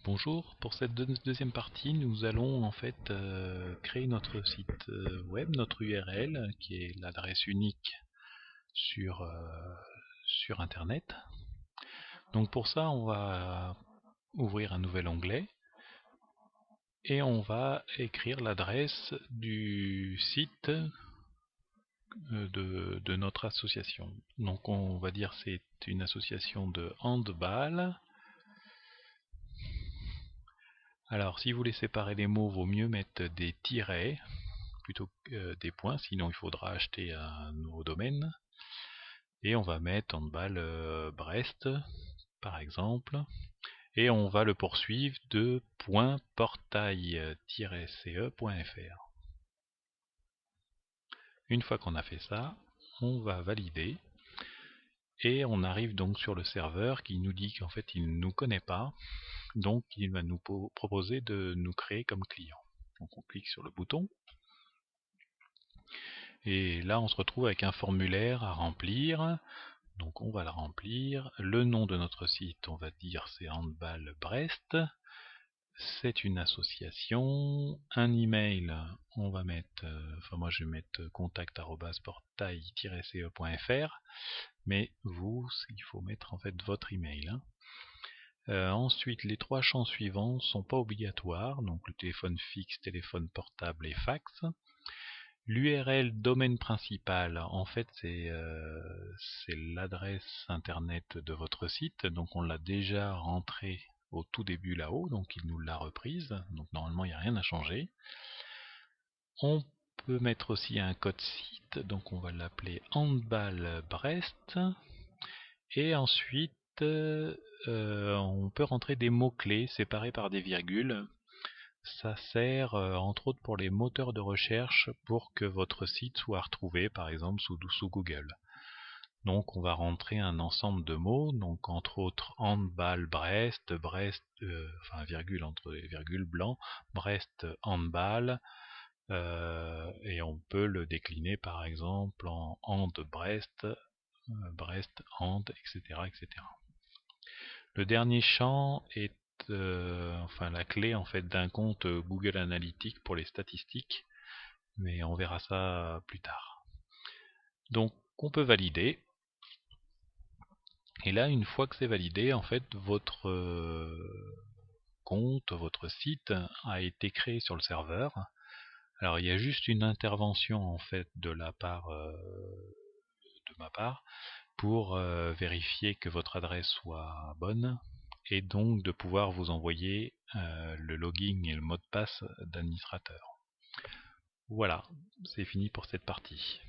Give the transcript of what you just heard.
Bonjour, pour cette deuxième partie, nous allons en fait créer notre site web, notre URL, qui est l'adresse unique sur, sur Internet. Donc pour ça, on va ouvrir un nouvel onglet et on va écrire l'adresse du site de notre association. Donc on va dire c'est une association de handball. Alors si vous voulez séparer les mots, vaut mieux mettre des tirets plutôt que des points, sinon il faudra acheter un nouveau domaine. Et on va mettre handball Brest, par exemple, et on va le poursuivre de .portail-ce.fr. Une fois qu'on a fait ça, on va valider, et on arrive donc sur le serveur qui nous dit qu'en fait il ne nous connaît pas, donc il va nous proposer de nous créer comme client. Donc on clique sur le bouton, et là on se retrouve avec un formulaire à remplir. Donc on va le remplir. Le nom de notre site, on va dire c'est Handball Brest. C'est une association. Un email, on va mettre, enfin moi je vais mettre contact@portail-ce.fr, mais vous, il faut mettre en fait votre email. Ensuite, les trois champs suivants sont pas obligatoires, donc le téléphone fixe, téléphone portable et fax. L'URL domaine principal, en fait, c'est l'adresse internet de votre site, donc on l'a déjà rentré au tout début là-haut, donc il nous l'a reprise, donc normalement il n'y a rien à changer. On peut mettre aussi un code site, donc on va l'appeler Handball Brest, et ensuite on peut rentrer des mots-clés séparés par des virgules. Ça sert entre autres pour les moteurs de recherche pour que votre site soit retrouvé par exemple sous Google. Donc on va rentrer un ensemble de mots, donc entre autres handball Brest, enfin virgule entre les virgules blanc, Brest handball, et on peut le décliner par exemple en hand Brest, Brest hand, etc., etc. Le dernier champ est enfin la clé en fait d'un compte Google Analytics pour les statistiques, mais on verra ça plus tard. Donc on peut valider, et là une fois que c'est validé, en fait votre compte, votre site a été créé sur le serveur. Alors il y a juste une intervention en fait de ma part pour vérifier que votre adresse soit bonne, et donc de pouvoir vous envoyer le login et le mot de passe d'administrateur. Voilà, c'est fini pour cette partie.